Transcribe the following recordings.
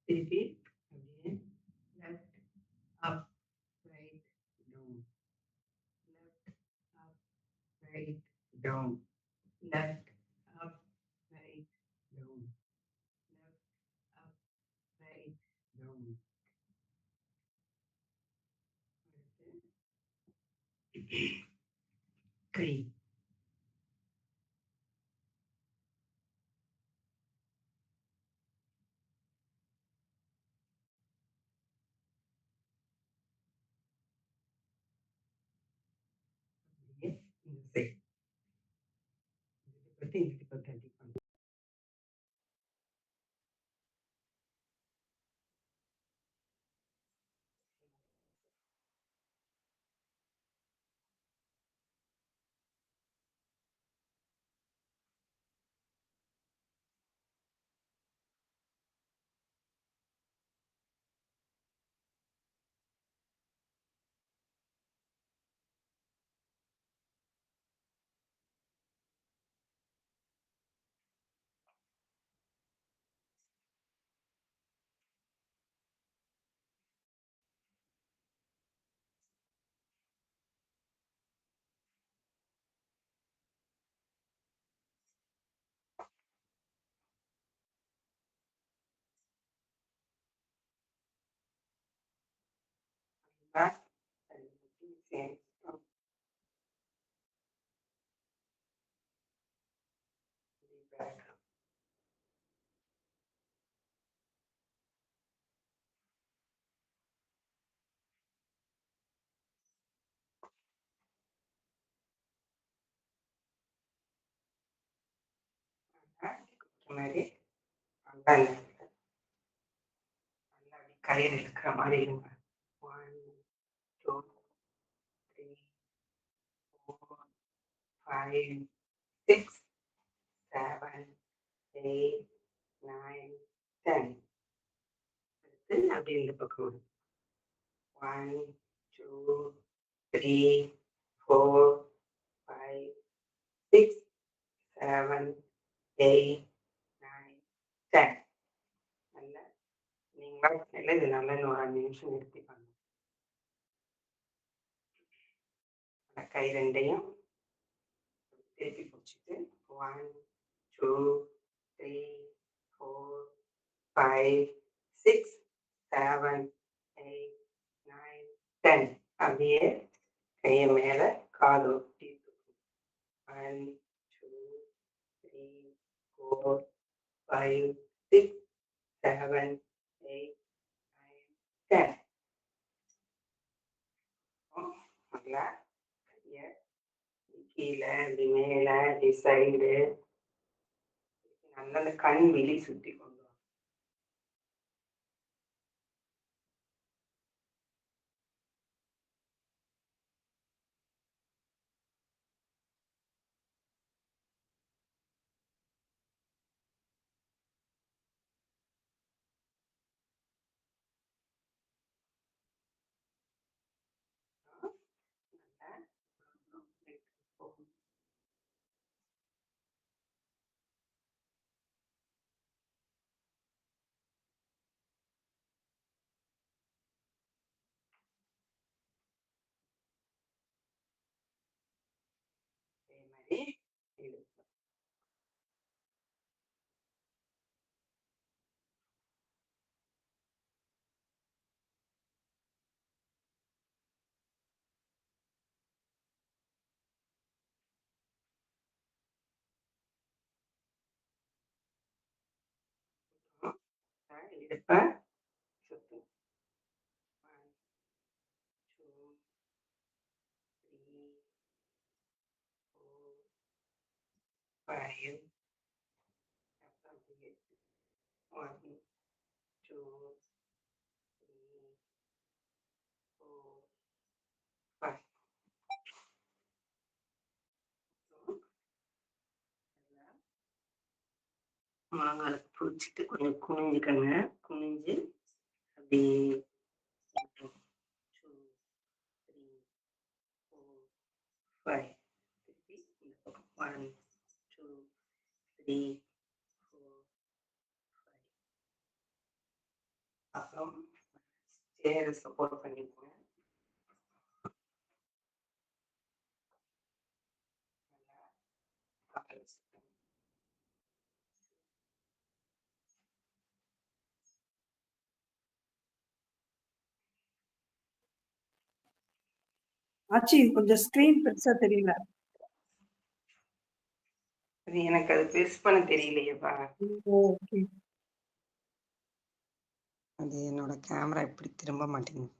திருப்பி அப்படியே left up right down, left up right down, left, up, right, down, left, up, right, down. அடுத்து கை அப்படியே இந்த side பற்றி இங்கிட்டு பற்றி தட்டி பண்ணு. Back, and same. Back. மாதிரி நல்லா அப்படி கயிறு இருக்கிற மாதிரி இருங்க. 1, 2, 3, 4, 5, 6, 7, 8, 9, 10. அடுத்து அப்படி இந்த பக்கம் 1, 2, 3, 4, 5, 6, 7, 8, 9, 10. நல்ல நீங்களா இது நல்லா ஒரு 5 நிமிஷம் நிறுத்தி பண்ணுங்க. கை ரெண்டையும் திருப்பி பிடிச்சிட்டு 1, 2, 3, 4, 5, 6, 7, 8, 9, 10. அப்படியே கையை மேல காது ஒட்டி 1, 2, 3, 4, 5, 6, 7, 8, 9, 10. நல்லா கையை கீழே இப்படி மேலே இப்படி சைடு நல்லா அந்த கண் விழி சுற்றி கொண்டு வரும். அதே மாதிரி இழுத்து. இடுப்பை சுத்து. 1, 2, 3, 4, 5. அப்புறம் அப்படியே 1, 2, 3, 4, 5. முழங்காலுக்கு பிடிச்சிட்டு கொஞ்சம் குனிஞ்சுக்கங்க. குனிஞ்சு அப்படி 2, 3, 4, 5. திருப்பி இந்த பக்கம் 1, 2, 3, 4, 5. அப்புறம் சேரை சப்போர்ட் பண்ணிக்கோங்க. ஆச்சி கொஞ்சம் ஸ்கிரீன் பெருசா தெரியல. எனக்கு அது பெருசு பண்ண தெரியலையேப்பா. ஓகே. அது என்னோட கேமரா இப்படி திரும்ப மாட்டேங்குது.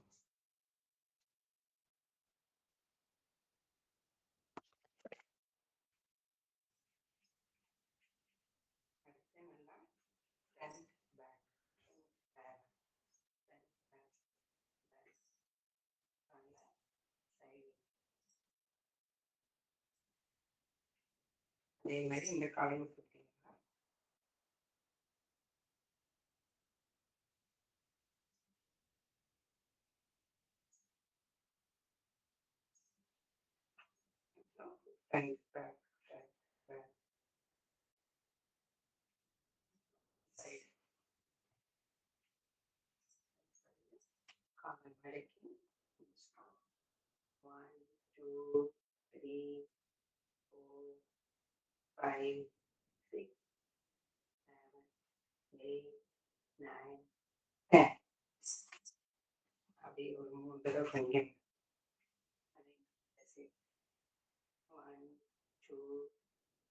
அதே மாதிரி இந்த காலையும் சுற்றிங்களா. காலை மடக்கி 1 2 3 4 5 6 7 8 9 10. அப்படியே ஒரு 3 தடவை பண்ணி 1 2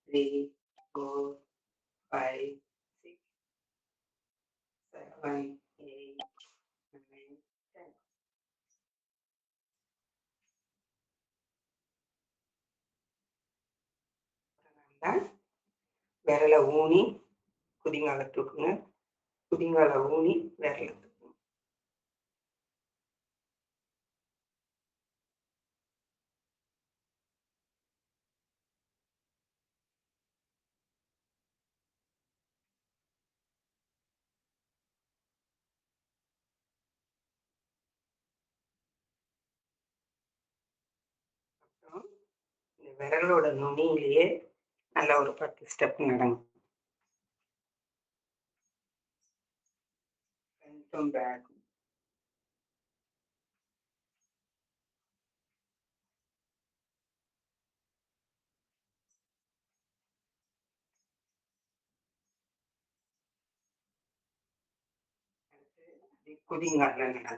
3 4 5 6 7 8 9 10. விரலை ஊனி குதிங்கால தூக்குங்க. குதிங்கால ஊனி விரலை தூக்குங்க. அப்புறம் இந்த விரலோட நுனியிலேயே நல்ல ஒரு 10 ஸ்டெப் நடங்க. ஃப்ரண்ட்டும் பேக்கும். குதிங்கால நடங்க.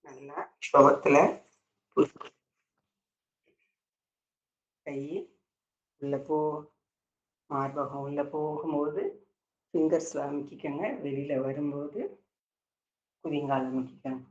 நல்லா சுவத்துல கை உள்ள மார்பகம் உள்ள போகும்போது ஃபிங்கர்ஸ்ல அமுக்கிக்கங்க. வெளியில வரும்போது குதிங்கால் அமுக்கிக்கங்க.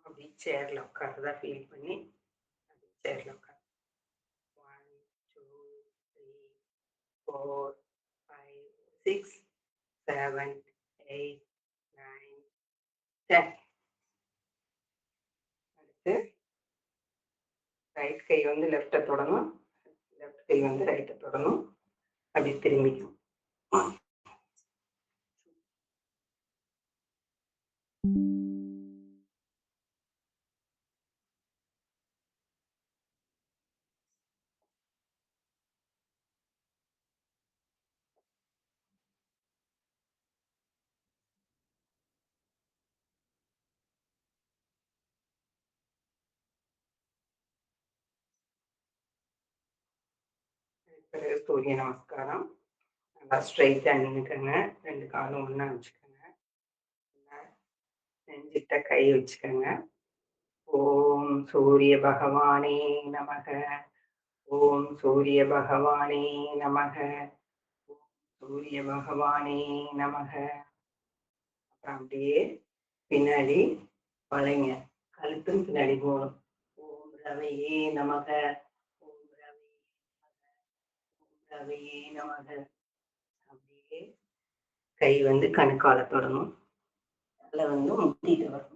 அப்படி சேர்ல உட்கார்றதா ஃபீல் பண்ணி சேர்ல உட்காரு. 1 2 3 4 5 6 7 8 9 10. அடுத்து ரைட் கை வந்து லெஃப்டை தொடணும். லெஃப்ட் கை வந்து ரைட்டை தொடணும். அப்படி திரும்பிக்கும். பிறகு சூரிய நமஸ்காரம். நல்லா ஸ்ட்ரைட்டா நின்றுக்கங்க. 2 காலும் ஒண்ணா வச்சுக்கோங்க. நெஞ்சிட்ட கை வச்சுக்கோங்க. ஓம் சூரிய பகவானே நமக. ஓம் சூரிய பகவானே நமக. சூரிய பகவானே நமக. அப்புறம் அப்படியே பின்னாடி வளைங்க. கழுத்தும் பின்னாடி போகணும். ஓம் ரவையே நமக. ஓம் ரவையே நமக. அப்படியே கை வந்து கணுக்கால தொடணும். அதில் வந்து முட்டிட்டு வரணும்.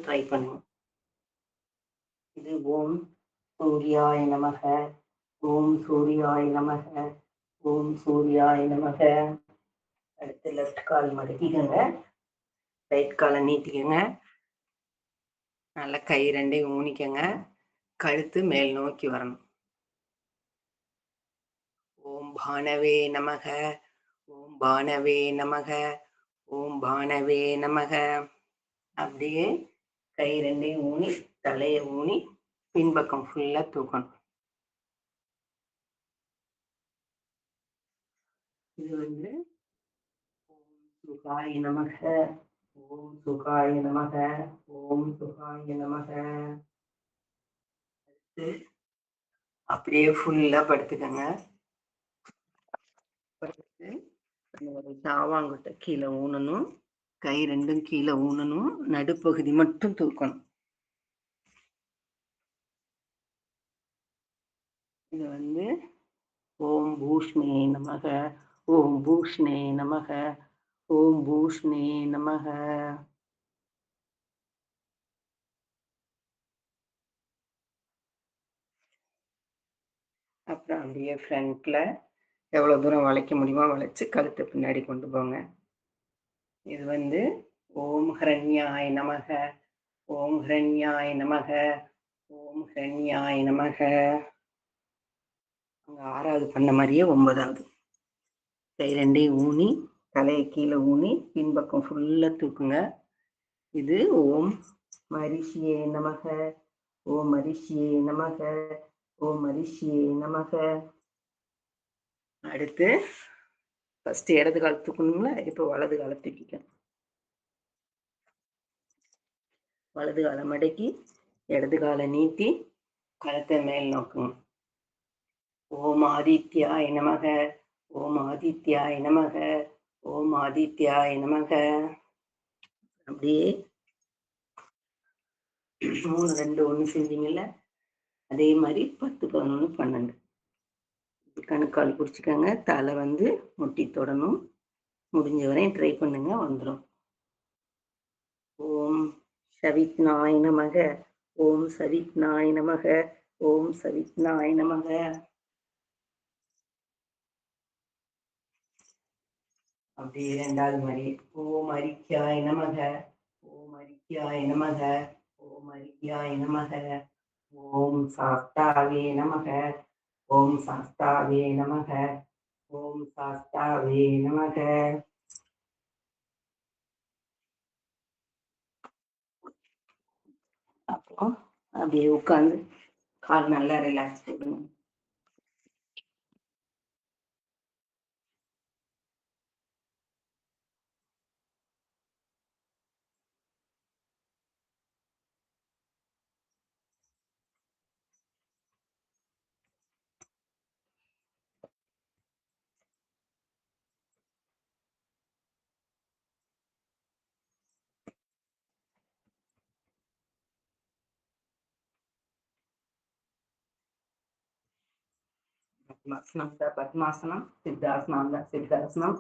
ட்ரை பண்ணுங்க. இது ஓம் சூர்யாய நமக. ஓம் சூர்யாய நமக. ஓம் சூர்யாய நமக. அடுத்து லெஃப்ட் கால் மடக்கிக்கங்க. ரைட் காலை நீட்டிக்கங்க. நல்லா கை ரெண்டையும் ஊனிக்கங்க. கழுத்து மேல் நோக்கி வரணும். ஓம் பானவே நமக. ஓம் பானவே நமக. ஓம் பானவே நமக. அப்படியே கை ரெண்டையும் ஊனி தலையை ஊனி பின்பக்கம் ஃபுல்லா தூக்கணும். இது வந்து ஓம் சுகாய நமக. ஓம் சுகாய நமக. ஓம் சுகாய நமக. அப்படியே ஃபுல்லா படுத்துக்கங்க. படுத்து ஒரு தாவாங்கிட்ட கீழே ஊனணும். கை ரெண்டும் கீழே ஊனணும். நடுப்பகுதி மட்டும் தூக்கணும். இது வந்து ஓம் பூஷ்ணே நமக. ஓம் பூஷ்ணே நமக. ஓம் பூஷ்ணே நமக. அப்புறம் அப்படியே ஃப்ரண்ட்ல எவ்வளவு தூரம் வளைக்க முடியுமோ வளைச்சு கழுத்தை பின்னாடி கொண்டு போங்க. இது வந்து ஓம் ஹரண்யாய நமக. ஓம் ஹரண்யாய நமக. ஓம் ஹரண்யாய நமக. அங்க 6வது பண்ண மாதிரியே 9வது. கை ரெண்டையும் ஊனி தலையை கீழே ஊனி பின்பக்கம் ஃபுல்லா தூக்குங்க. இது ஓம் மரிஷியே நமக. ஓம் மரிஷியே நமக. ஓம் மரிஷியே நமக. அடுத்து ஃபர்ஸ்ட் இடது கால் தூக்கணுங்களா, இப்போ வலது காலை தூக்கிக்கணும். வலது காலை மடக்கி இடது காலை நீட்டி கழுத்தை மேல் நோக்குங்க. ஓம் ஆதித்யாய நமக. ஓம் ஆதித்யாய நமக. ஓம் ஆதித்யாய நமக. அப்படியே 3 2 1 செஞ்சீங்கல்ல, அதே மாதிரி 10 11 12 கணுக்கால் பிடிச்சிக்கோங்க. தலை வந்து முட்டி தொடணும். முடிஞ்ச வரையும் ட்ரை பண்ணுங்க, வந்துடும். ஓம் சவித்னாய நமக. ஓம் சவித்னாய நமக. ஓம் சவித்னாய நமக. அப்படியே 2வது மாதிரி ஓம் அரிக்காய நமக. ஓம் அரிக்காய நமக. ஓம் அரிக்காய நமக. ஓம் சாஸ்தாவே நமக. ஓம் சாஸ்தாவே நமக. ஓம் சாஸ்தாவே நமக. அப்புறம் அப்படியே உட்காந்து கால் நல்லா ரிலாக்ஸ் பண்ணுங்க. பத்மாசனம் இருந்தா பத்மாசனம், சித்தாசனம் இருந்தா சித்தாசனம்,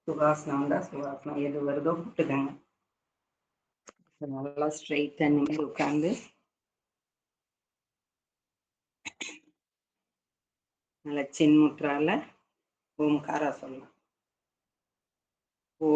சுகாசனம் இருந்தா சுகாசனம், எது வருதோ விட்டுக்கங்க. நல்லா ஸ்ட்ரெயிட்டா நின்று உட்காந்து நல்லா சின்முற்றால ஓம்காரா சொல்லலாம். ஓ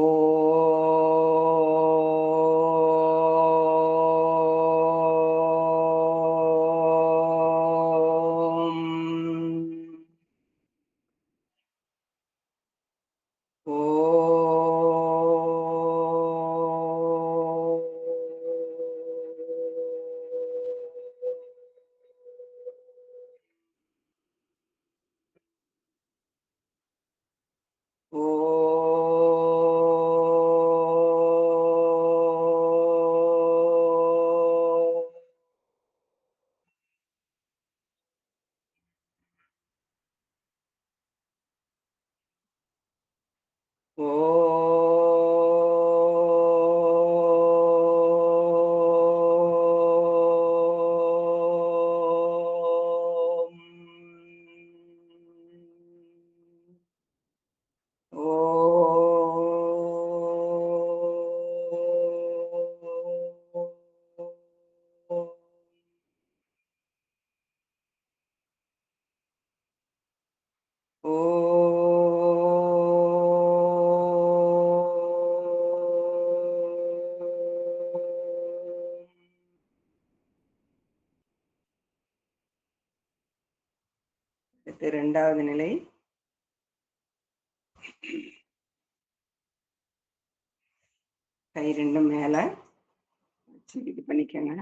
அடுத்து 2வது நிலை. கை 2ம் மேல வச்சு இது பண்ணிக்கங்க.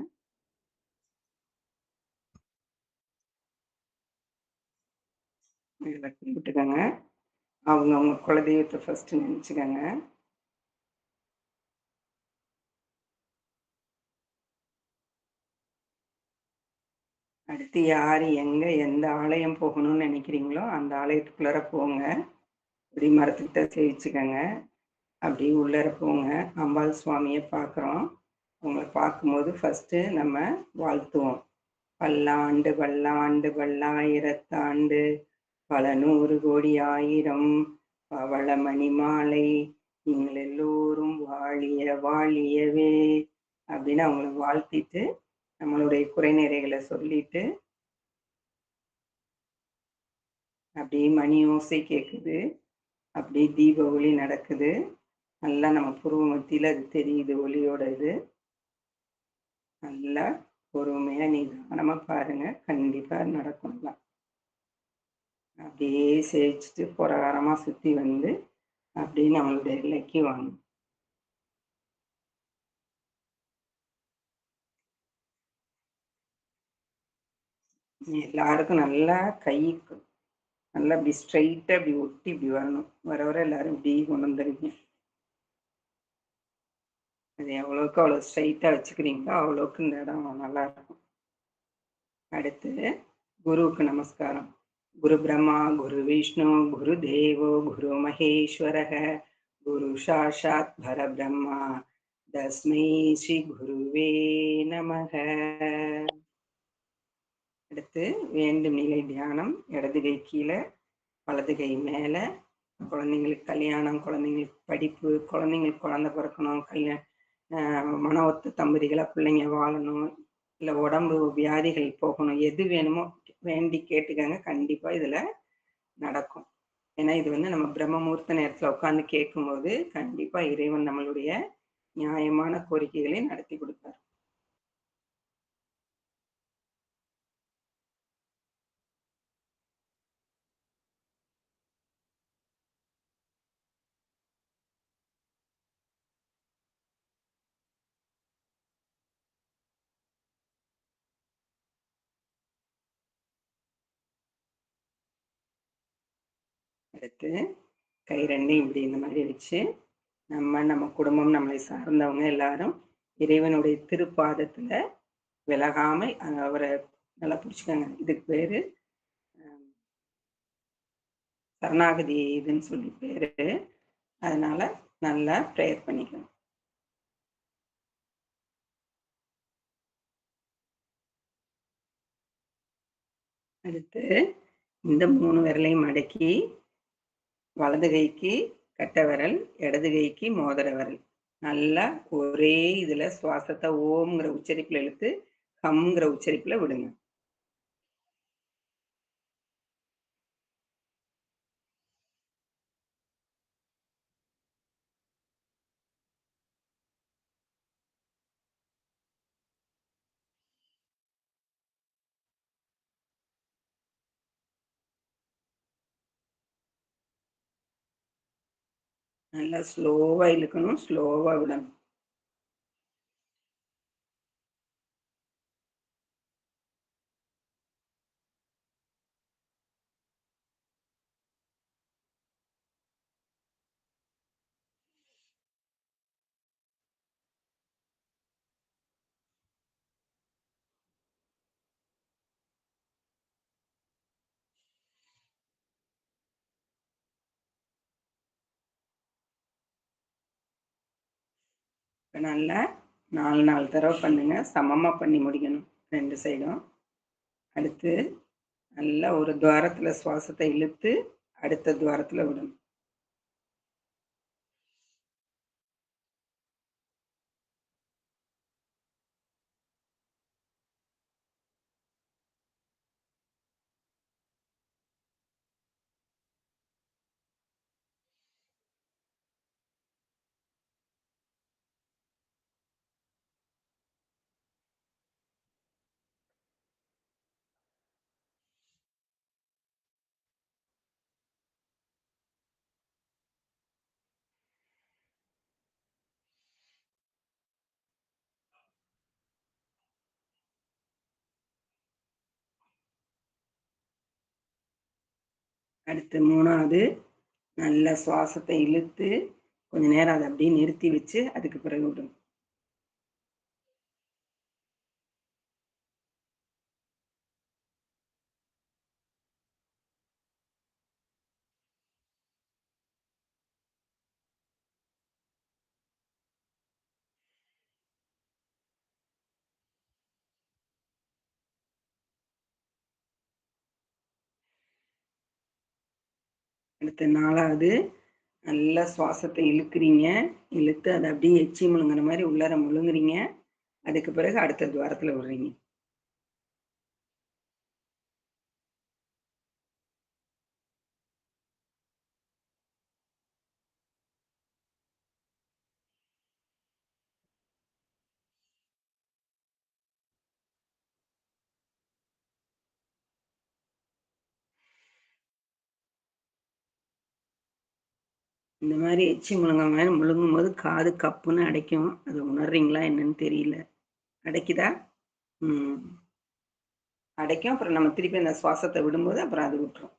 மேல விட்டுக்கங்க. அவங்க குலதெய்வத்தை ஃபர்ஸ்ட் நினைச்சுக்கங்க. அடுத்து யாரு எங்க எந்த ஆலயம் போகணும்னு நினைக்கிறீங்களோ அந்த ஆலயத்துக்குள்ளார போங்க. இப்படி மரத்துக்கிட்ட சேவிச்சுக்கங்க. அப்படி உள்ளார போங்க. அம்பாள் சுவாமியை பார்க்குறோம். அவங்கள பார்க்கும்போது ஃபர்ஸ்ட் நம்ம வாழ்த்துவோம். பல்லாண்டு பல்லாண்டு பல்லாயிரத்தாண்டு பல 100 கோடி ஆயிரம் பவள மணிமாலை நீங்கள் எல்லோரும் வாழிய வாழியவே அப்படின்னு அவங்கள வாழ்த்திட்டு நம்மளுடைய குறைநிறைகளை சொல்லிட்டு அப்படியே மணி ஓசை கேட்குது. அப்படியே தீப ஒளி நடக்குது. நல்லா நம்ம புருவ மத்தியில அது தெரியுது ஒளியோட இது. நல்லா பொறுமையா நிதானமா பாருங்க. கண்டிப்பா நடக்கும்லாம். அப்படியே சேவிச்சுட்டு பிரகாரமா சுத்தி வந்து அப்படியே நம்மளுடைய எல்லைக்கு வாங்க. எல்லாருக்கும் நல்லா கைக்கு நல்லா இப்படி ஸ்ட்ரைட்டா இப்படி ஒட்டி இப்படி வரணும். வர வர எல்லாரும் இப்படி கொண்டு வந்துருங்க. அது எவ்வளவுக்கு அவ்வளவு ஸ்ட்ரைட்டா வச்சுக்கிறீங்களோ அவ்வளவுக்கு இந்த இடம் நல்லா இருக்கும். அடுத்து குருவுக்கு நமஸ்காரம். குரு பிரம்மா குரு விஷ்ணு குரு தேவோ குரு மகேஸ்வரக குரு சாட்சாத் பரபிரம்மா தஸ்மை ஸ்ரீ குருவே நமக. அடுத்து வேண்டும் நிலை தியானம். இடது கை கீழே, வலது கை மேல. குழந்தைங்களுக்கு கல்யாணம், குழந்தைங்களுக்கு படிப்பு, குழந்தைங்களுக்கு குழந்தை பிறக்கணும், மன ஒத்த தம்பதிகளா பிள்ளைங்க வாழணும், இல்லை உடம்பு வியாதிகள் போகணும், எது வேணுமோ வேண்டி கேட்டுக்கங்க. கண்டிப்பா இதுல நடக்கும். ஏன்னா இது வந்து நம்ம பிரம்ம முகூர்த்த நேரத்துல உட்காந்து கேட்கும்போது கண்டிப்பா இறைவன் நம்மளுடைய நியாயமான கோரிக்கைகளை நடத்தி கொடுப்பார். அடுத்து கை 2யும் இப்படி இந்த மாதிரி வச்சு நம்ம குடும்பம், நம்மளை சார்ந்தவங்க எல்லாரும் இறைவனுடைய திருப்பாதத்துல விலகாம அவரை நல்லா பிடிச்சுக்கோங்க. இதுக்கு பேரு சரணாகதி இதுன்னு சொல்லி பேரு. அதனால நல்லா ப்ரேயர் பண்ணிக்கணும். அடுத்து இந்த 3 விரலையும் மடக்கி வலது கைக்கு கட்டை விரல், இடது கைக்கு மோதிர விரல். நல்லா ஒரே இதுல சுவாசத்தை ஓம்ங்கிற உச்சரிப்புல இழுத்து ஹம்ங்கிற உச்சரிப்புல விடுங்க. நல்லா ஸ்லோவா இழுக்கணும், ஸ்லோவா விடணும். இப்ப நல்லா 4 தடவை பண்ணுங்க. சமமா பண்ணி முடிக்கணும் 2 சைடும். அடுத்து நல்லா ஒரு துவாரத்துல சுவாசத்தை இழுத்து அடுத்த துவாரத்துல விடணும். அடுத்து 3வது நல்ல சுவாசத்தை இழுத்து கொஞ்ச நேரம் அத அப்படியே நிறுத்தி வச்சு அதுக்கு பிறகு விடுங்க. அடுத்து 4வது நல்லா சுவாசத்தை இழுக்கிறீங்க. இழுத்து அத அப்படியே எச்சி முழுங்குற மாரி உள்ளார முழுங்குறீங்க. அதுக்கு பிறகு அடுத்த துவாரத்துல விடுறீங்க. இந்த மாரி எச்சி முழுங்காம முழுங்கும்போது காது கப்புன்னு அடைக்கும். அத உணர்றீங்களா என்னன்னு தெரியல. அடைக்குதா? ம். அடைக்கும். அப்புறம் நம்ம திருப்பி அந்த சுவாசத்த விடும்போது அப்புறம் அது விட்டுரும்.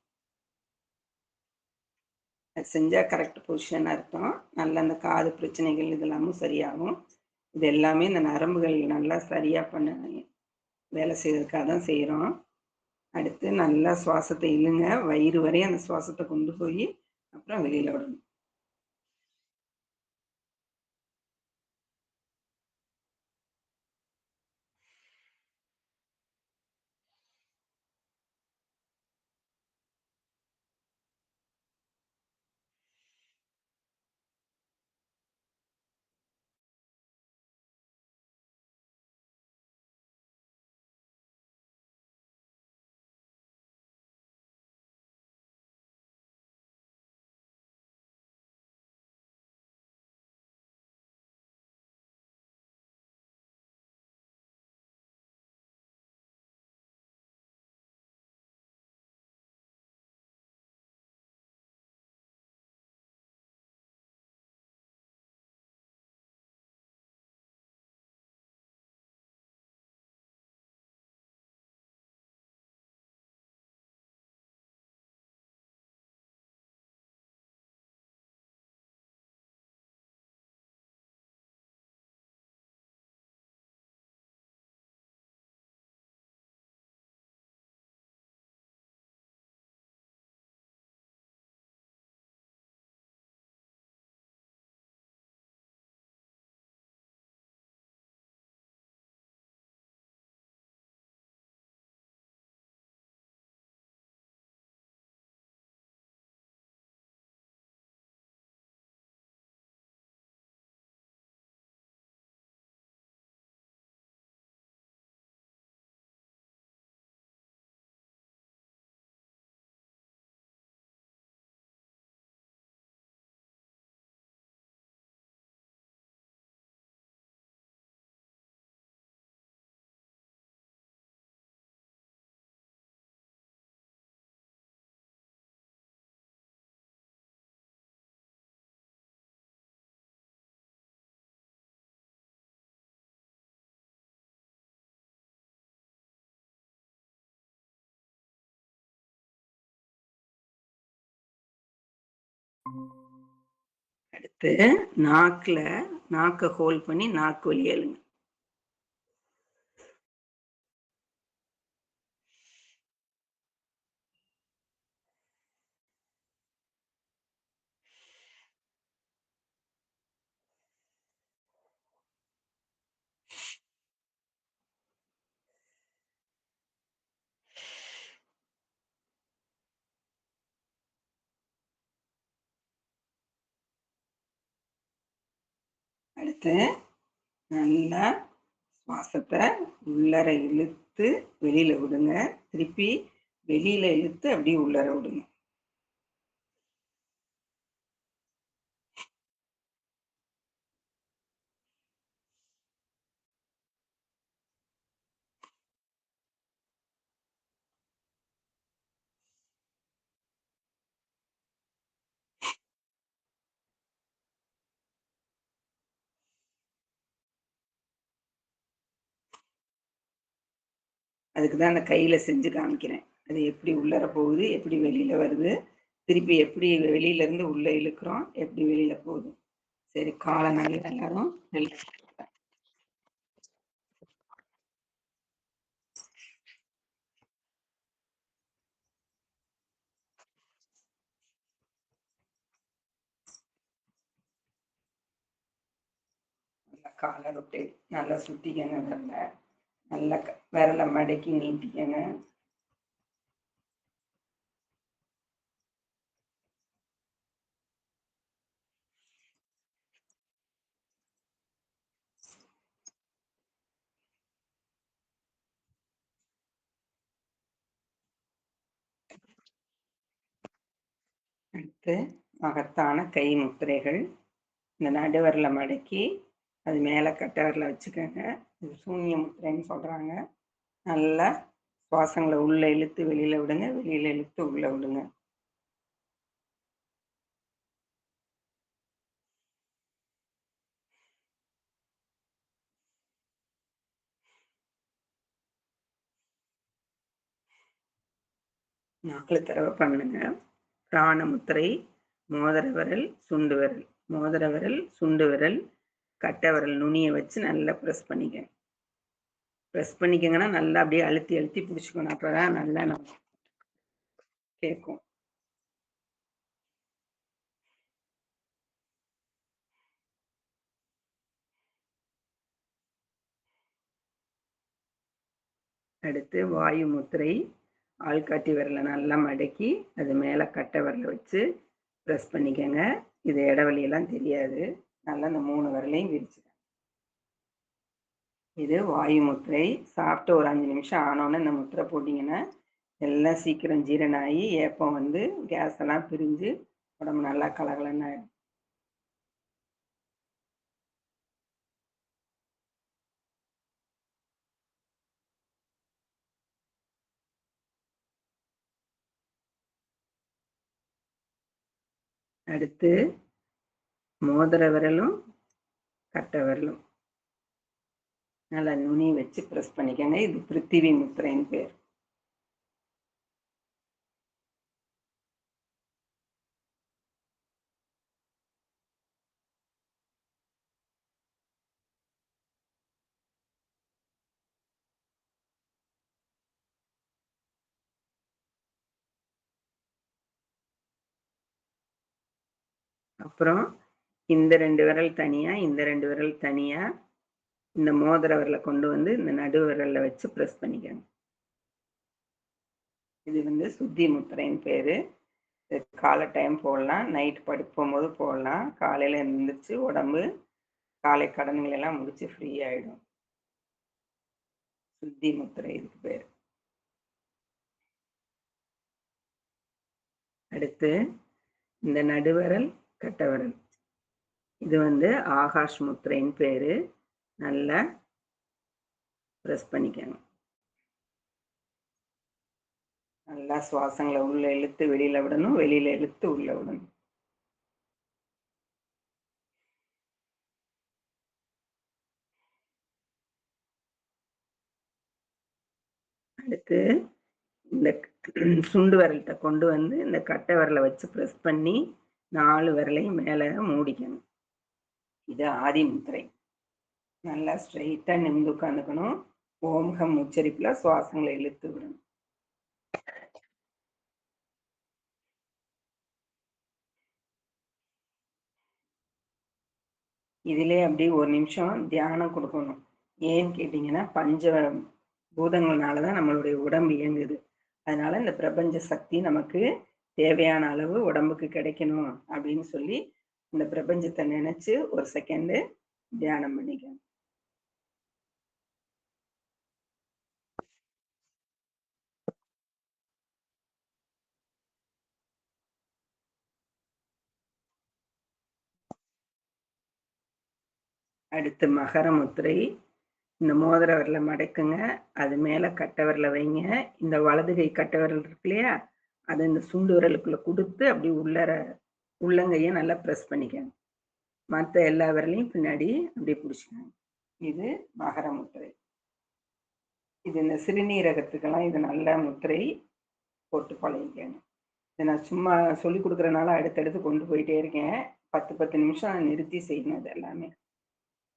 அது செஞ்சா கரெக்ட் பொசிஷன் அர்த்தம். நல்லா அந்த காது பிரச்சனைகள் இதெல்லாமும் சரியாகும். இது எல்லாமே இந்த நரம்புகள் நல்லா சரியா வேலை செய்றதுக்காக தான் செய்றோம். அடுத்து நல்லா சுவாசத்த இழுங்க. வயிறு வரையும் அந்த சுவாசத்த கொண்டு போயி, அப்புறம் வெளியில விடணும். அடுத்து நாக்க ஹோல்ட் பண்ணி நாக்கு வழியா இழுங்க. அடுத்து நல்லா சுவாசத்த உள்ளார இழுத்து வெளியில விடுங்க. திருப்பி வெளியில இழுத்து அப்படியே உள்ளார விடுங்க. அதுக்கு தான் அந்த கையில செஞ்சு காமிக்கிறேன். அது எப்படி உள்ளார போகுது, எப்படி வெளியில வருது. திருப்பி எப்படி வெளியில இருந்து உள்ள இழுக்கிறோம், எப்படி வெளியில போகுது. சரி, காலை நல்லா எல்லாரும் நல்லா காலை விட்டு நல்லா சுத்திக்கங்க. நல்லா விரலை மடக்கி நீட்டிக்கங்க. அடுத்து மகத்தான கை முத்திரைகள். இந்த நடுவரில் மடக்கி அது மேலே கட்டவரில் வச்சுக்கோங்க. இது சூன்ய முத்திரைன்னு சொல்கிறாங்க. நல்லா சுவாசங்களை உள்ளே இழுத்து வெளியில் விடுங்க, வெளியில் இழுத்து உள்ளே விடுங்க. நாலு தடவை பண்ணுங்க. பிராண முத்திரை, மோதிர விரல், சுண்டு விரல், மோதிர விரல், சுண்டு விரல், கட்டை விரல் நுனியை வச்சு நல்லா ப்ரெஸ் பண்ணிக்க. ப்ரெஸ் பண்ணிக்கங்கன்னா நல்லா அப்படியே அழுத்தி அழுத்தி பிடிச்சிக்கணும். அப்பதான் நல்லா நம்ம கேட்கும். அடுத்து வாயு முத்திரை. ஆள்காட்டி விரலை நல்லா மடக்கி அது மேலே கட்டை விரலை வச்சு ப்ரெஸ் பண்ணிக்கங்க. இது இடைவெளியெல்லாம் தெரியாது. நல்லா இந்த 3 விரலையும் விரிச்சு. இது வாயு முத்திரை. சாப்பிட்டு ஒரு 5 நிமிஷம் ஆனோன்னு இந்த முத்திரை போட்டிங்கன்னா எல்லாம் சீக்கிரம் ஜீரணம் ஆகி ஏப்பம் வந்து கேஸ் எல்லாம் பிரிஞ்சு உடம்பு நல்லா கலகலன்னு ஆயிடும். அடுத்து மோதிர விரலும் கட்டை விரலும் நல்லா நுனி வச்சு ப்ரெஸ் பண்ணிக்கங்க. இது பிருத்திவி முத்திரைன்னு பேர். அப்புறம் இந்த 2 விரல் தனியா, இந்த 2 விரல் தனியா இந்த மோதிர விரலை கொண்டு வந்து இந்த நடு விரல்ல வச்சு ப்ரெஸ் பண்ணிக்கங்க. இது வந்து சுத்தி முத்திரைன்னு பேரு. காலை டைம் போடலாம், நைட் படுக்கும் போது போடலாம். காலையில எழுந்திரிச்சு உடம்பு காலை கடன்கள் எல்லாம் முடிச்சு ஃப்ரீ ஆயிடும். சுத்தி முத்திரை இதுக்கு பேர். அடுத்து இந்த நடுவிரல் கட்டை விரல் இது வந்து ஆகாஷ் முத்திரைன்னு பேரு. நல்லா ப்ரெஸ் பண்ணிக்கணும். நல்லா சுவாசங்களை உள்ள இழுத்து வெளியில விடணும், வெளியில இழுத்து உள்ள விடணும். அடுத்து இந்த சுண்டு விரல்கிட்ட கொண்டு வந்து இந்த கட்டை விரலை வச்சு ப்ரெஸ் பண்ணி 4 விரலையும் மேலே மூடிக்கணும். இது ஆதி முத்திரை. நல்லா ஸ்ட்ரைட்டா நிமிந்து உட்காந்துக்கணும். ஓம்கம் உச்சரிப்புல சுவாசங்களை இழுத்து விடணும். இதிலே அப்படி ஒரு நிமிஷம் தியானம் கொடுக்கணும். ஏன்னு கேட்டீங்கன்னா பஞ்ச பூதங்கள்னாலதான் நம்மளுடைய உடம்பு இயங்குது. அதனால இந்த பிரபஞ்ச சக்தி நமக்கு தேவையான அளவு உடம்புக்கு கிடைக்கணும் அப்படின்னு சொல்லி இந்த பிரபஞ்சத்தை நினைச்சு ஒரு செகண்ட் தியானம் பண்ணிக்கணும். அடுத்து மகர முத்திரை. இந்த மோதிர விரலை மடக்குங்க, அது மேல கட்டை விரலை வைங்க. இந்த வலது கை கட்டை விரல் இருக்கு இல்லையா, அதை இந்த சுண்டு விரலுக்குள்ள கொடுத்து அப்படி உள்ளங்கையை நல்லா ப்ரெஸ் பண்ணிக்கங்க. மற்ற எல்லா விரலையும் பின்னாடி அப்படி பிடிச்சிக்கங்க. இது மகர முத்திரை. இது இந்த சிறுநீரகத்துக்கெல்லாம் இது நல்ல முத்திரை, போட்டு பழகிக்கணும். இதை நான் சும்மா சொல்லி கொடுக்குறனால அடுத்தடுத்து கொண்டு போயிட்டே இருக்கேன். 10 நிமிஷம் நிறுத்தி செய்யணும் இது எல்லாமே.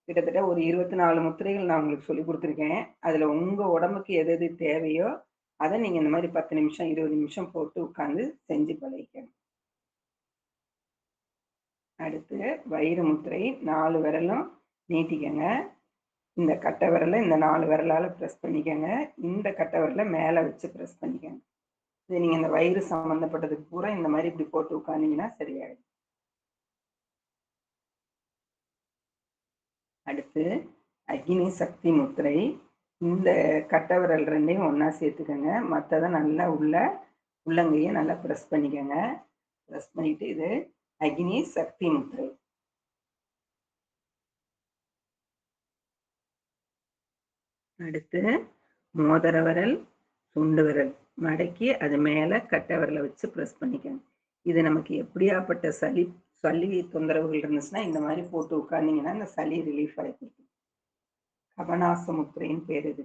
கிட்டத்தட்ட ஒரு 24 முத்திரைகள் நான் உங்களுக்கு சொல்லிக் குடுத்துருக்கேன். அதுல உங்க உடம்புக்கு எது எது தேவையோ, அத நீங்க இந்த மாரி 10 நிமிஷம், 20 நிமிஷம் போட்டு உட்கார்ந்து செஞ்சு பழகிக்கணும். அடுத்து வயிறு முத்திரை 4 விரலும் நீட்டிக்கங்க. இந்த கட்டை விரல இந்த 4 விரலால பிரஸ் பண்ணிக்கங்க. இந்த கட்டை விரல மேல வச்சு பிரஸ் பண்ணிக்கங்க. இது நீங்க இந்த வயிறு சம்மந்தப்பட்டதுக்கு பூரா இந்த மாரி இப்படி போட்டு உட்கார்ந்தீங்கன்னா சரியாயிடும். அடுத்து அக்னி சக்தி முத்திரை. இந்த கட்டை விரல் 2யும் ஒண்ணா சேர்த்துக்கங்க. மத்தத நல்லா உள்ளங்கைய நல்லா பிரஸ் பண்ணிக்கங்க. பிரஸ் பண்ணிட்டு இது அக்னி சக்தி முத்திரை. அடுத்து மோதிர விரல், சுண்டு விரல் மடக்கி அது மேல கட்டை விரல வச்சு பிரஸ் பண்ணிக்கங்க. இது நமக்கு எப்படியாப்பட்ட சளி தொந்தரவுகள் இருந்துச்சுன்னா இந்த மாதிரி போட்டு உட்கார்ந்தீங்கன்னா இந்த சளி ரிலீஃப் ஆகி கொடுக்கும். கபநாச முத்திரைன்னு பேர் இது.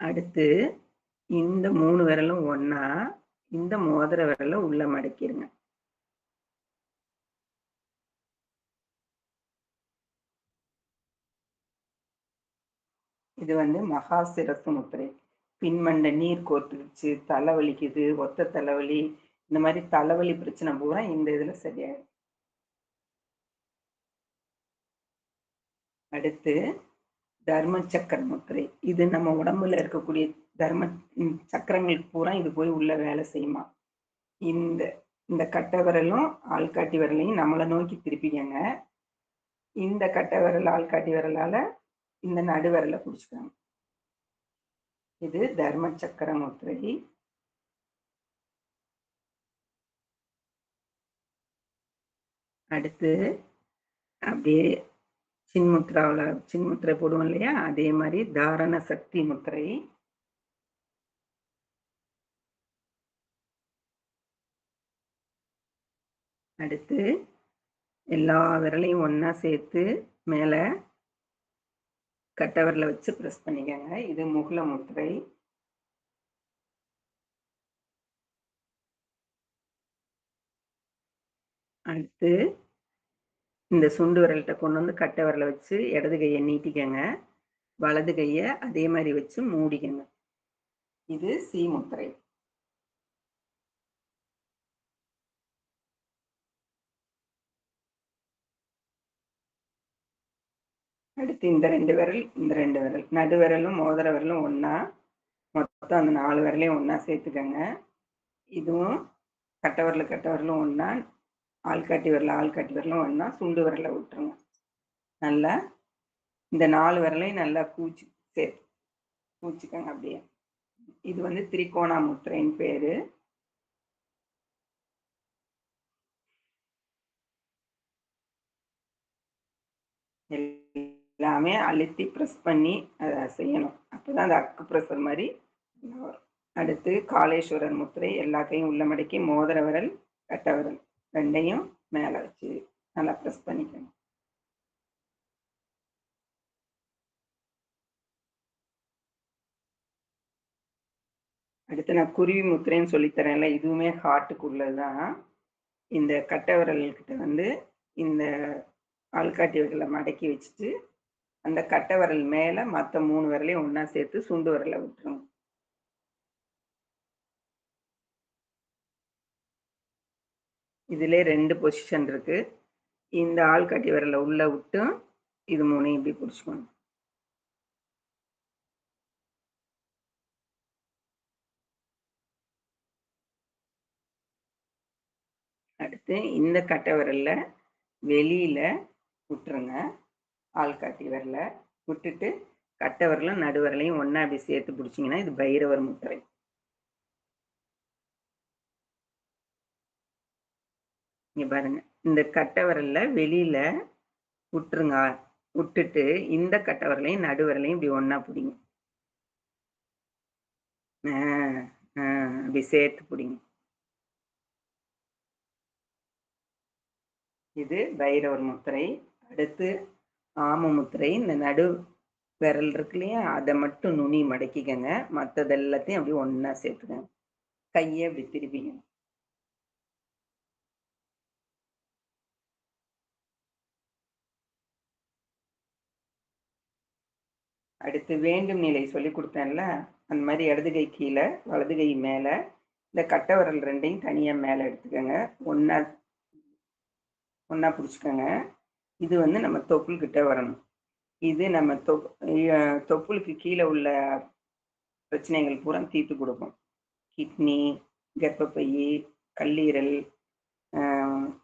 அடுத்து இந்த 3 விரலும் ஒண்ணா இந்த மோதிர விரல உள்ள மடக்கிருங்க. இது வந்து மகாசிரசு முத்திரை. பின்மண்ட நீர் கோர்த்துருச்சு, தலை வலிக்குது, ஒத்த தலைவலி, இந்த மாதிரி தலைவலி பிரச்சனை பூரா இந்த இதுல சரியாயிடும். அடுத்து தர்ம சக்கர முத்திரை. இது நம்ம உடம்புல இருக்கக்கூடிய தர்ம சக்கரங்களுக்கு பூரா இது போய் உள்ள வேலை செய்யுமா. இந்த இந்த கட்டை விரலும் ஆள்காட்டி விரலையும் நம்மளை நோக்கி திருப்பிக்கங்க. இந்த கட்டை விரல் ஆள்காட்டி விரலால இந்த நடு விரலை பிடிச்சுக்காங்க. இது தர்ம சக்கர முத்திரை. அடுத்து அப்படியே சின்முத்திரை போடுவோம் இல்லையா, அதே மாதிரி தாரண சக்தி முத்திரை. அடுத்து எல்லா விரலையும் ஒண்ணா சேர்த்து மேல கட்டை விரல வச்சு பிரஸ் பண்ணிக்கங்க. இது முகுல முத்திரை. அடுத்து இந்த சுண்டு விரல்கிட்ட கொண்டு வந்து கட்டை விரல வச்சு இடது கையை நீட்டிக்கங்க. வலது கையை அதே மாதிரி வச்சு மூடிக்கங்க. இது சி முத்திரை. அடுத்து இந்த 2 விரல் நடு விரலும் மோதிர விரலும் ஒண்ணா மொத்தம் அந்த 4 விரலையும் ஒண்ணா சேர்த்துக்கங்க. இதுவும் கட்டை விரலும் ஒண்ணா, ஆள்காட்டி விரலும் ஒண்ணா, சுண்டு விரலை விட்டுருங்க. நல்லா இந்த 4 விரலையும் நல்லா கூச்சிக்கங்க அப்படியே. இது வந்து திரிகோணா முத்திரைன்னு பேரு. எல்லாமே அழுத்தி பிரஸ் பண்ணி அதை செய்யணும். அப்பதான் அந்த அக்கு பிரஷர் மாதிரி வரும். அடுத்து காளேஸ்வரர் முத்திரை. எல்லா கையும் உள்ள மடக்கி மோதிர விரல் கட்டை விரல் 2யும் மேல வச்சு நல்லா பிரஸ் பண்ணிக்கணும். அடுத்து நான் குருவி முத்திரைன்னு சொல்லித்தரேன்ல, இதுவுமே ஹார்ட்டுக்கு உள்ளதுதான். இந்த கட்டை விரல்கிட்ட வந்து இந்த ஆள்காட்டி விரலை மடக்கி வச்சுட்டு அந்த கட்டை விரல் மேல மற்ற 3 விரலையும் ஒண்ணா சேர்த்து சுண்டு விரலை விட்டுருங்க. இதுல 2 பொசிஷன் இருக்கு. இந்த ஆள்காட்டி விரலை உள்ள விட்டும் இது 3யும் இப்படி பிடிச்சுக்கணும். அடுத்து இந்த கட்டை விரல்ல வெளியில விட்டுருங்க. ஆள்காட்டி விரல விட்டுட்டு கட்டை விரலும் நடு விரலையும் ஒண்ணா அப்படி சேர்த்து பிடிச்சிங்கன்னா இது பைரவர் முத்திரை. இங்க பாருங்க, இந்த கட்டை விரல்ல வெளியில விட்டுருங்க. விட்டுட்டு இந்த கட்டை விரலையும் நடு விரலையும் இப்படி ஒண்ணா பிடிங்க. அப்படி சேர்த்து பிடிங்க. இது பைரவர் முத்திரை. அடுத்து ஆம முத்திரை. இந்த விரல் இருக்கு இல்லையா, அதை மட்டும் நுனி மடக்கிக்கங்க. மற்றது எல்லாத்தையும் அப்படியே ஒண்ணா சேர்த்துக்கங்க. கையை அப்படி திருப்பிங்க. அடுத்து வேண்டும் நிலை சொல்லி கொடுத்தேன்ல, அந்த மாதிரி இடது கை கீழே வலது கை மேலே, இந்த கட்டை விரல் ரெண்டையும் தனியா மேலே எடுத்துக்கோங்க. ஒண்ணா ஒண்ணா பிடிச்சிக்கோங்க. இது வந்து நம்ம தொப்புள் கிட்ட வரணும். இது நம்ம தொப்புளுக்கு கீழே உள்ள பிரச்சனைகள் பூரா தீர்த்து கொடுக்கும். கிட்னி, கர்ப்பப்பை, கல்லீரல்,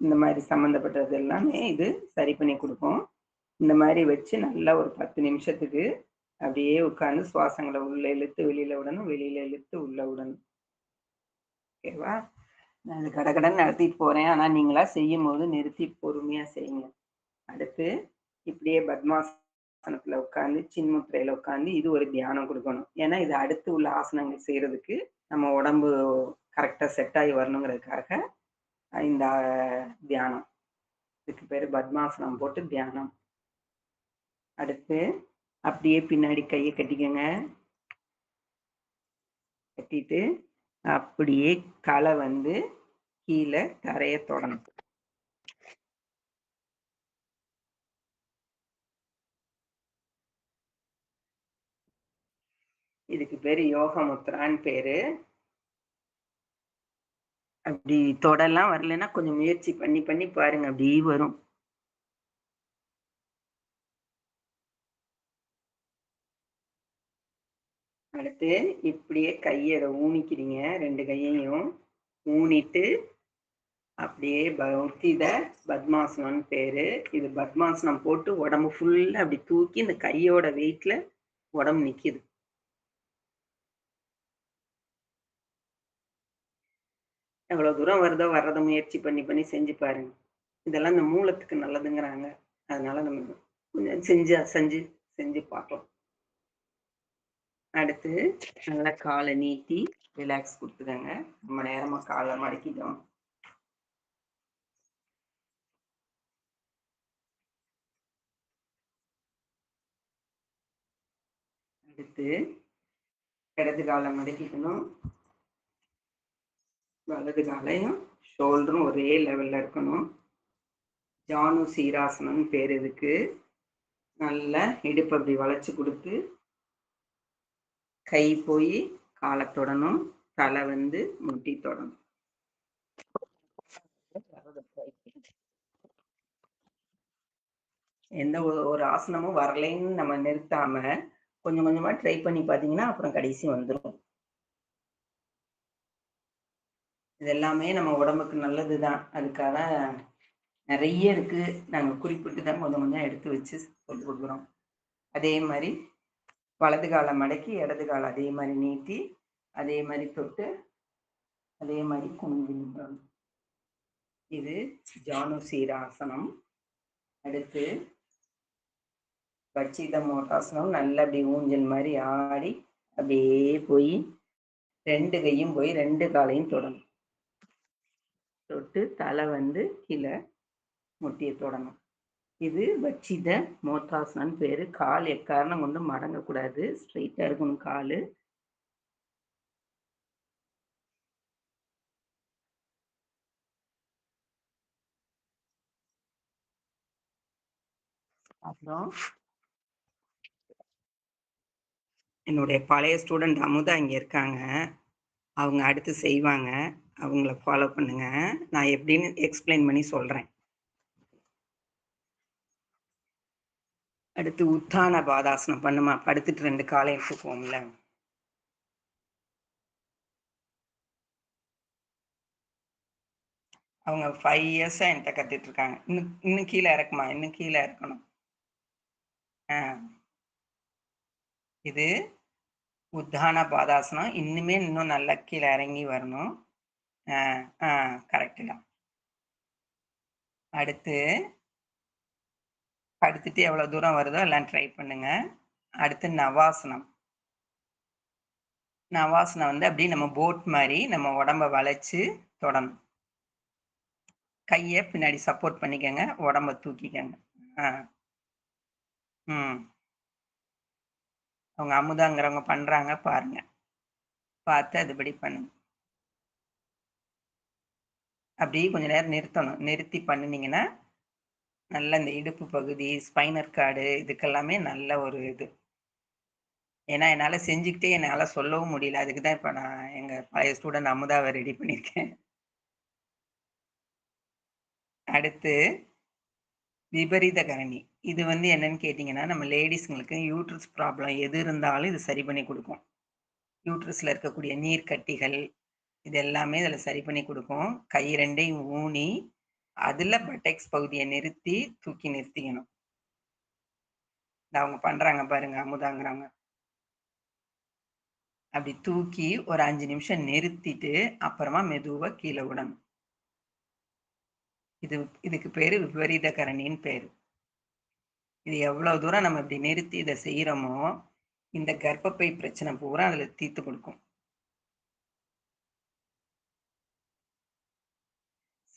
இந்த மாதிரி சம்மந்தப்பட்டது எல்லாமே இது சரி பண்ணி கொடுக்கும். இந்த மாதிரி வச்சு நல்லா ஒரு 10 நிமிஷத்துக்கு அப்படியே உட்கார்ந்து சுவாசங்களை உள்ள இழுத்து வெளியில விடணும், வெளியில இழுத்து உள்ள விடணும். ஓகேவா? நான் அது கடகடன்னு நடத்திட்டு போறேன். ஆனா நீங்களா செய்யும் போது நிறுத்தி பொறுமையா செய்யுங்க. அடுத்து இப்படியே பத்மாசனத்துல உட்கார்ந்து சின்முத்திரையில உட்கார்ந்து இது ஒரு தியானம் கொடுக்கணும். ஏன்னா இது அடுத்து உள்ள ஆசனங்கள் செய்யறதுக்கு நம்ம உடம்பு கரெக்டா செட் ஆகி வரணுங்கிறதுக்காக இந்த தியானம். இதுக்கு பேரு பத்மாசனம் போட்டு தியானம். அடுத்து அப்படியே பின்னாடி கையை கட்டிக்கங்க. கட்டிட்டு அப்படியே களை வந்து கீழே தரைய தொடணும். இதுக்கு பேரு யோக முத்ரான்னு பேரு. அப்படி தொடலாம் வரலைன்னா கொஞ்சம் முயற்சி பண்ணி பண்ணி பாருங்க, அப்படி வரும். அடுத்து இப்படியே கையை ஊனிக்கிறீங்க, 2 கையையும் ஊனிட்டு அப்படியே உத்தித பத்மாசனம்னு பேரு. இது பத்மாசனம் போட்டு உடம்பு ஃபுல்லா அப்படி தூக்கி இந்த கையோட வெயிட்ல உடம்பு நிக்குது. எவ்வளவு தூரம் வருதோ வர்றத முயற்சி பண்ணி பண்ணி செஞ்சு பாருங்க. இதெல்லாம் இந்த மூலத்துக்கு நல்லதுங்கிறாங்க. அதனால நம்ம கொஞ்சம் செஞ்சு செஞ்சு பார்க்கலாம். அடுத்து நல்லா காலை நீட்டி ரிலாக்ஸ் கொடுத்துக்கங்க. ரொம்ப நேரமா காலை மடக்கிட்டோம். அடுத்து இடது காலை மடக்கிக்கணும். வலது காலையும் ஷோல்டரும் ஒரே லெவல்ல இருக்கணும். ஜானு சீராசனம் பேர் இதுக்கு. நல்லா இடுப்பு அப்படி வளைச்சு கொடுத்து கை போய் காலை தொடணும், தலை வந்து முட்டி தொடணும். எந்த ஒரு ஆசனமும் வரலைன்னு நம்ம நிறுத்தாம கொஞ்சம் கொஞ்சமா ட்ரை பண்ணி பார்த்தீங்கன்னா அப்புறம் கடைசி வந்துடும். இது எல்லாமே நம்ம உடம்புக்கு நல்லதுதான். அதுக்காக நிறைய இருக்கு. நாங்க குறிப்பிட்டு தான் கொஞ்சம் கொஞ்சம் எடுத்து வச்சு சொல்லி கொடுக்குறோம். அதே மாதிரி வலது காலை மடக்கி இடது காலை அதே மாதிரி நீட்டி அதே மாதிரி தொட்டு அதே மாதிரி குனிஞ்சு நின்றோம். இது ஜானு சீராசனம். அடுத்து வச்சித மோட்டாசனம். நல்லா அப்படி ஊஞ்சல் மாதிரி ஆடி அப்படியே போய் 2 கையும் போய் 2 காலையும் தொடணும். தொட்டு தலை வந்து கீழே முட்டியை தொடணும். இது வச்சித மோட்டாசனம் பேரு. கால் எக்காரணம் கொண்டு மடங்கக்கூடாது, ஸ்ட்ரெயிட்டா இருக்கணும் காலு. அப்புறம் என்னுடைய பழைய ஸ்டூடெண்ட் அமுதா இங்க இருக்காங்க. அவங்க அடுத்து செய்வாங்க. அவங்கள ஃபாலோ பண்ணுங்க. நான் எப்படின்னு எக்ஸ்பிளைன் பண்ணி சொல்றேன். அடுத்து உத்தான பாதாசனம் பண்ணுமா. படுத்துட்டு 2 காலையும் தூக்குவோம்ல. அவங்க 5 இயர்ஸா என்கிட்ட கத்துட்டு இருக்காங்க. இன்னும் கீழே இறக்குமா, இன்னும் கீழே இறக்கணும். இது உத்தான பாதாசனம். இன்னும் நல்லா கீழே இறங்கி வரணும். கரெக்டு தான். அடுத்து படுத்துட்டு எவ்வளவு தூரம் வருதோ எல்லாம் ட்ரை பண்ணுங்க. அடுத்து நவாசனம். நவாசனம் வந்து அப்படியே நம்ம போட் மாதிரி நம்ம உடம்ப வளைச்சு தொடணும். கையை பின்னாடி சப்போர்ட் பண்ணிக்கங்க, உடம்ப தூக்கிக்கங்க. அவங்க அமுதாங்கிறவங்க பண்றாங்க பாருங்க. பார்த்து அதுபடி பண்ணுங்க. அப்படியே கொஞ்ச நேரம் நிறுத்தணும். நிறுத்தி பண்ணுனீங்கன்னா, நல்ல இந்த இடுப்பு பகுதி, ஸ்பைனல் கார்டு இதுக்கெல்லாமே நல்ல ஒரு இது. ஏன்னா, என்னால செஞ்சுக்கிட்டே என்னால சொல்லவும் முடியல. அதுக்கு தான் இப்ப நான் எங்க பழைய ஸ்டூடண்ட் அமுதாவ ரெடி பண்ணியிருக்கேன். அடுத்து விபரீத கரணி. இது என்னன்னு கேட்டீங்கன்னா, நம்ம லேடீஸ்ங்களுக்கு யூட்ரஸ் ப்ராப்ளம் எது இருந்தாலும் இது சரி பண்ணி குடுக்கும். யூட்ரஸ்ல இருக்கக்கூடிய நீர் கட்டிகள், இது எல்லாமே இதுல சரி பண்ணி குடுக்கும். கை 2யும் ஊனி, அதுல பட்டெக்ஸ் பகுதிய நிறுத்தி, தூக்கி நிறுத்திக்கணும். இந்த அவங்க பண்றாங்க பாருங்க, அமுதாங்கிறவங்க. அப்படி தூக்கி ஒரு 5 நிமிஷம் நிறுத்திட்டு, அப்புறமா மெதுவா கீழ விடணும். இது இதுக்கு பேரு விபரீத கரணின்னு பேரு. இது எவ்வளவு தூரம் நம்ம இப்படி நிறுத்தி இத செய்றோமோ, இந்த கர்ப்பப்பை பிரச்சனை பூரா அதுல தீர்த்து குடுக்கும்.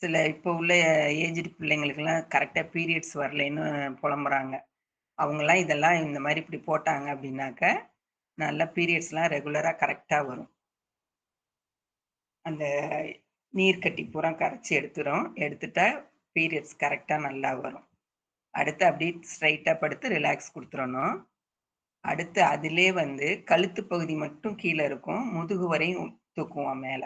சில இப்போ உள்ள ஏஜ்டு பிள்ளைங்களுக்கெல்லாம் கரெக்ட்டா பீரியட்ஸ் வரலைன்னு புலம்புறாங்க. அவங்கலாம் இதெல்லாம் இந்த மாரி இப்படி போட்டாங்க அப்படின்னாக்க, நல்லா பீரியட்ஸ்லாம் ரெகுலரா கரெக்ட்டா வரும். அந்த நீர் கட்டி பூரா கரைச்சு எடுத்துரும். எடுத்துட்டா பீரியட்ஸ் கரெக்ட்டா நல்லா வரும். அடுத்து அப்படியே ஸ்ட்ரைட்டா படுத்து ரிலாக்ஸ் குடுத்துறணும். அடுத்து அதிலே கழுத்து பகுதி மட்டும் கீழ இருக்கும். முதுகு வரையும் தூக்குவோம் மேல.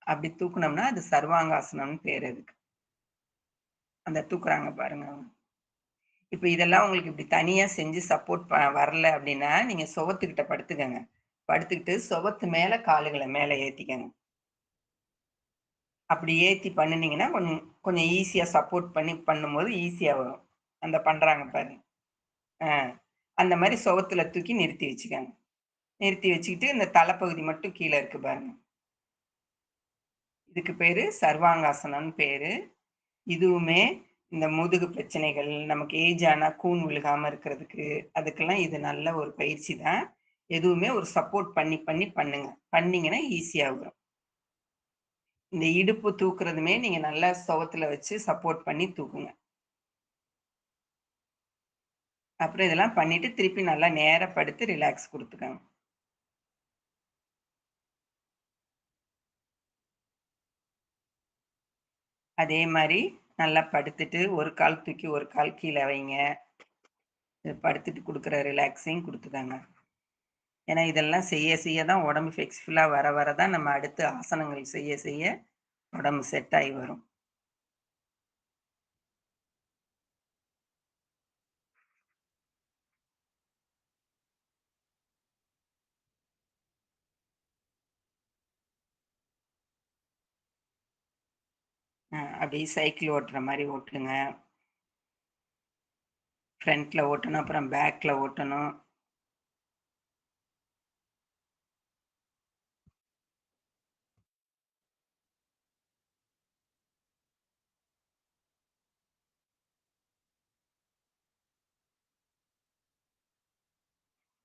அப்படி தூக்குனோம்னா, அது சர்வாங்காசனம்னு பேரு அதுக்கு. அந்த தூக்குறாங்க பாருங்க. இப்ப இதெல்லாம் உங்களுக்கு இப்படி தனியா செஞ்சு சப்போர்ட் வரல அப்படின்னா, நீங்க சுவத்துக்கிட்ட படுத்துக்கங்க. படுத்துக்கிட்டு சுவத்து மேல காலுகள மேல ஏத்திக்கங்க. அப்படி ஏத்தி பண்ணுனீங்கன்னா, கொஞ்சம் கொஞ்சம் ஈஸியா சப்போர்ட் பண்ணி பண்ணும்போது ஈஸியா வரும். அந்த பண்றாங்க பாருங்க. ஆ. அந்த மாரி சுவத்துல தூக்கி நிறுத்தி வச்சுக்கங்க. நிறுத்தி வச்சுக்கிட்டு, இந்த தலைப்பகுதி மட்டும் கீழ இருக்கு பாருங்க. இதுக்கு பேரு சர்வாங்காசனம்னு பேரு. இதுவுமே இந்த முதுகு பிரச்சனைகள், நமக்கு ஏஜ் ஆனா கூன் விழுகாம இருக்கிறதுக்கு, அதுக்கெல்லாம் இது நல்ல ஒரு பயிற்சி தான். எதுவுமே ஒரு சப்போர்ட் பண்ணி பண்ணி பண்ணுங்க. பண்ணீங்கன்னா ஈஸியா வரும். இந்த இடுப்பு தூக்குறதுமே நீங்க நல்லா சுவத்துல வச்சு சப்போர்ட் பண்ணி தூக்குங்க. அப்புறம் இதெல்லாம் பண்ணிட்டு திருப்பி நல்லா நேரா படுத்து ரிலாக்ஸ் குடுத்துக்கங்க. அதே மாரி நல்லா படுத்துட்டு, ஒரு கால் தூக்கி ஒரு கால் கீழ வைங்க. இது படுத்துட்டு குடுக்குற ரிலாக்ஸையும் குடுத்துக்கங்க. ஏன்னா இதெல்லாம் செய்ய செய்ய தான் உடம்பு ஃப்ளெக்சிபிளா வர வர தான் நம்ம அடுத்து ஆசனங்கள் செய்ய செய்ய உடம்பு செட் ஆயி வரும். அப்படியே சைக்கிள் ஓட்டுற மாரி ஓட்டுங்க. ஃப்ரண்ட்ல ஓட்டணும், அப்புறம் பேக்ல ஓட்டணும்.